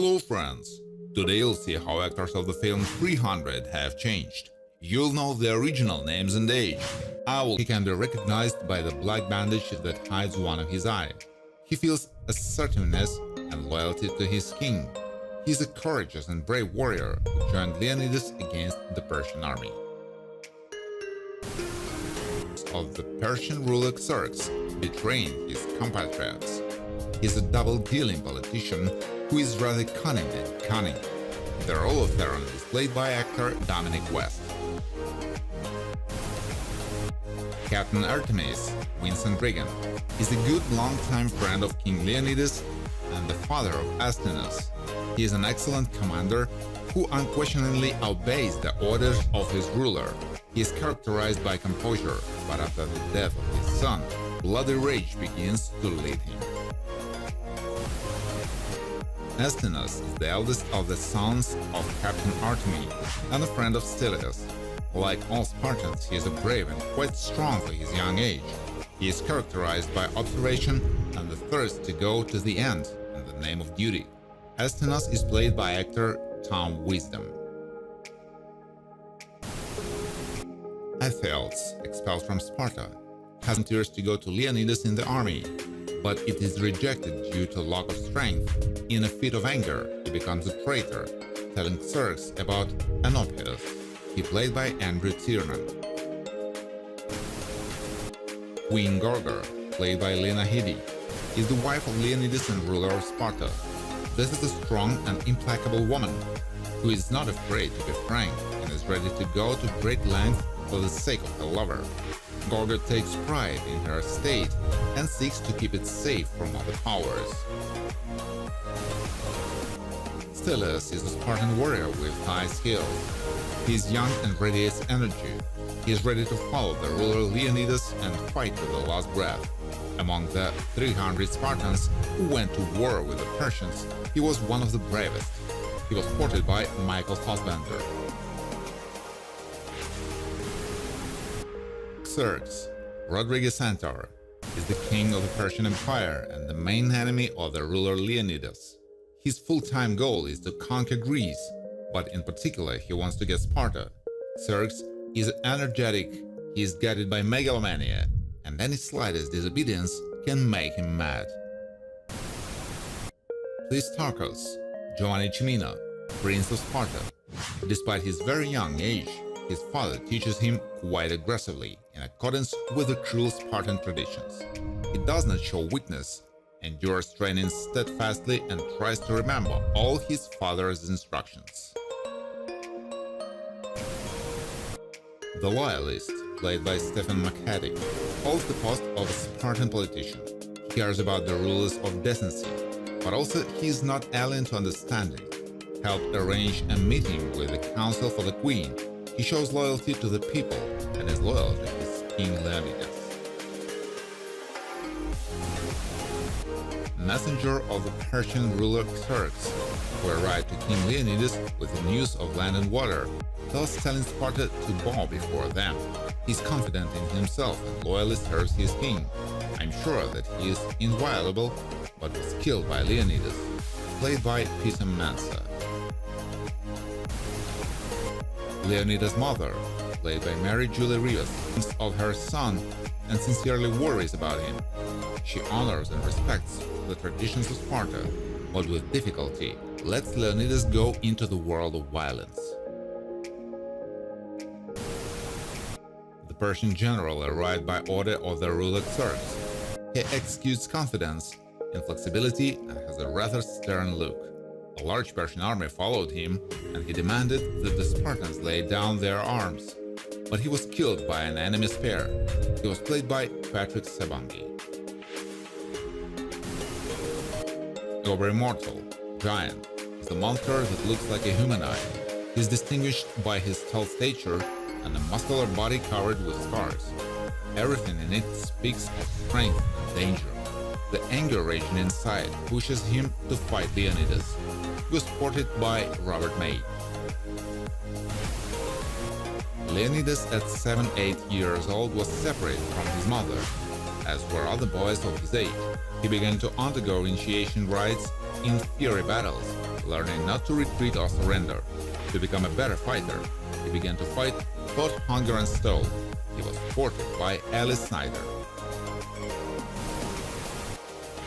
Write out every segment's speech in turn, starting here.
Hello friends! Today you'll see how actors of the film 300 have changed. You'll know their original names and age. He can be recognized by the black bandage that hides one of his eye. He feels assertiveness and loyalty to his king. He's a courageous and brave warrior who joined Leonidas against the Persian army. Of the Persian ruler Xerxes betraying his compatriots. He's a double-dealing politician who is rather cunning than cunning. The role of Theron is played by actor Dominic West. Captain Artemis, Vincent Regan, is a good long-time friend of King Leonidas and the father of Astinus. He is an excellent commander who unquestioningly obeys the orders of his ruler. He is characterized by composure, but after the death of his son, bloody rage begins to lead him. Astinus is the eldest of the sons of Captain Artemis and a friend of Leonidas. Like all Spartans, he is a brave and quite strong for his young age. He is characterized by observation and the thirst to go to the end in the name of duty. Astinus is played by actor Tom Wisdom. Athens, expelled from Sparta, has volunteers to go to Leonidas in the army, but it is rejected due to lack of strength. In a fit of anger, he becomes a traitor, telling Xerxes about Anopheus. He played by Andrew Tiernan. Queen Gorga, played by Lena Headey, is the wife of Leonidas and ruler of Sparta. This is a strong and implacable woman who is not afraid to be frank and is ready to go to great lengths for the sake of her lover. Gorga takes pride in her estate and seeks to keep it safe from other powers. Stylus is a Spartan warrior with high skills. He is young and radiates energy. He is ready to follow the ruler Leonidas and fight to the last breath. Among the 300 Spartans who went to war with the Persians, he was one of the bravest. He was portrayed by Michael Fassbender. Xerxes, Rodriguez Centaur, is the king of the Persian Empire and the main enemy of the ruler Leonidas. His full-time goal is to conquer Greece, but in particular he wants to get Sparta. Xerxes is energetic, he is guided by megalomania, and any slightest disobedience can make him mad. Aristarchus, Giovanni Cimino, Prince of Sparta. Despite his very young age, his father teaches him quite aggressively, in accordance with the cruel Spartan traditions. He does not show weakness, endures training steadfastly and tries to remember all his father's instructions. The Loyalist, played by Stephen McHattie, holds the post of a Spartan politician. He cares about the rules of decency, but also he is not alien to understanding. Helped arrange a meeting with the council for the queen. He shows loyalty to the people and is loyal to his king Leonidas. Messenger of the Persian ruler Xerxes, who arrived to King Leonidas with the news of land and water, thus telling Sparta to bow before them. He's confident in himself and loyally serves his king. I'm sure that he is inviolable, but was killed by Leonidas, played by Peter Mansa. Leonidas' mother, played by Mary Julie Rivas, thinks of her son and sincerely worries about him. She honors and respects the traditions of Sparta, but with difficulty lets Leonidas go into the world of violence. The Persian general arrived by order of the ruler Xerxes. He exudes confidence, inflexibility, and has a rather stern look. A large Persian army followed him, and he demanded that the Spartans lay down their arms. But he was killed by an enemy spear. He was played by Patrick Sebangi. Over Immortal, Giant, is a monster that looks like a humanoid. He is distinguished by his tall stature and a muscular body covered with scars. Everything in it speaks of strength and danger. The anger raging inside pushes him to fight Leonidas. He was portrayed by Robert May. Leonidas at 7-8 years old was separated from his mother, as were other boys of his age. He began to undergo initiation rites in fiery battles learning not to retreat or surrender. To become a better fighter, he began to fight both hunger and stole. He was supported by Alice Snyder.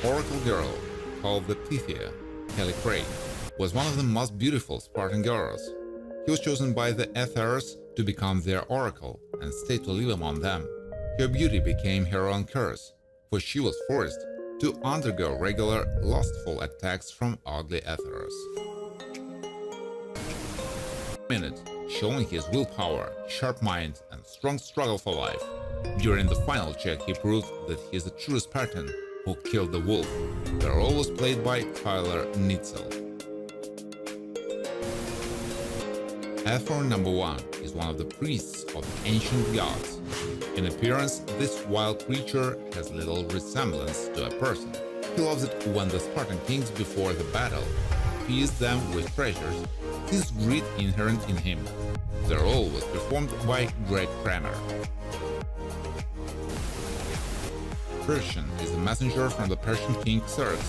Oracle girl, called the Pythia, Treachery, was one of the most beautiful Spartan girls. He was chosen by the ephors to become their oracle and stayed to live among them. Her beauty became her own curse, for she was forced to undergo regular lustful attacks from ugly ephors. Showing his willpower, sharp mind, and strong struggle for life. During the final check, he proved that he is a true Spartan who killed the wolf. The role was played by Tyler Nitzel. Ephor number 1 is one of the priests of the ancient gods. In appearance, this wild creature has little resemblance to a person. He loves it when the Spartan kings before the battle feast them with treasures. This greed inherent in him. The role was performed by Greg Kramer. Persian is a messenger from the Persian king Xerxes,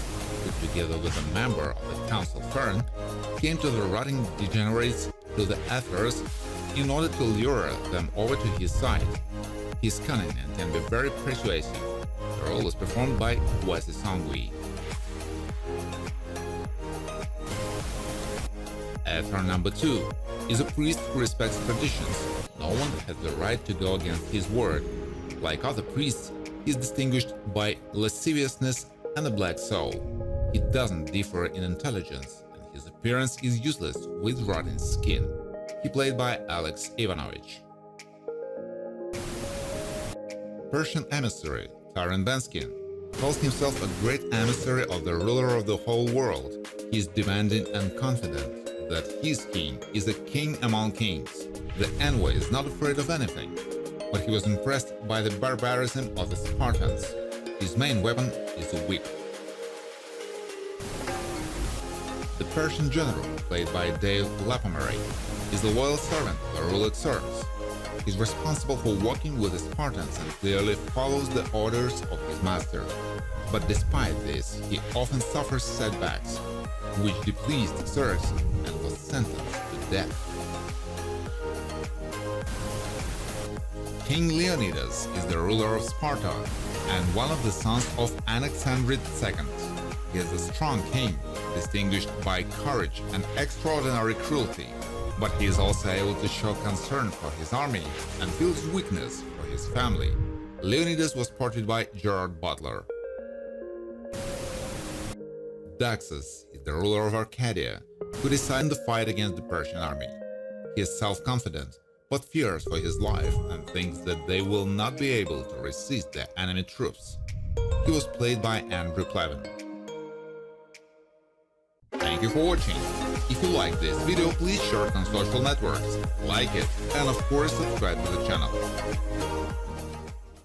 who together with a member of the council Fern, came to the rotting degenerates to the ephors in order to lure them over to his side. He is cunning and can be very persuasive. The role was performed by Wasi Songwi. Ephor number 2 is a priest who respects traditions. No one has the right to go against his word. Like other priests, he is distinguished by lasciviousness and a black soul. He doesn't differ in intelligence, and his appearance is useless with rotting skin. He played by Alex Ivanovich. Persian emissary Taran Benskin calls himself a great emissary of the ruler of the whole world. He is demanding and confident that his king is a king among kings. The envoy is not afraid of anything, but he was impressed by the barbarism of the Spartans. His main weapon is a whip. The Persian general, played by Dave Lapomery, is a loyal servant of the ruler Xerxes. He is responsible for working with the Spartans and clearly follows the orders of his master. But despite this, he often suffers setbacks, which displeased Xerxes and was sentenced to death. King Leonidas is the ruler of Sparta and one of the sons of Anaxandrid II. He is a strong king, distinguished by courage and extraordinary cruelty, but he is also able to show concern for his army and feels weakness for his family. Leonidas was portrayed by Gerard Butler. Daxus is the ruler of Arcadia, who decided to fight against the Persian army. He is self-confident, but fears for his life and thinks that they will not be able to resist the enemy troops. He was played by Andrew Plevin. Thank you for watching. If you like this video, please share it on social networks, like it, and of course subscribe to the channel.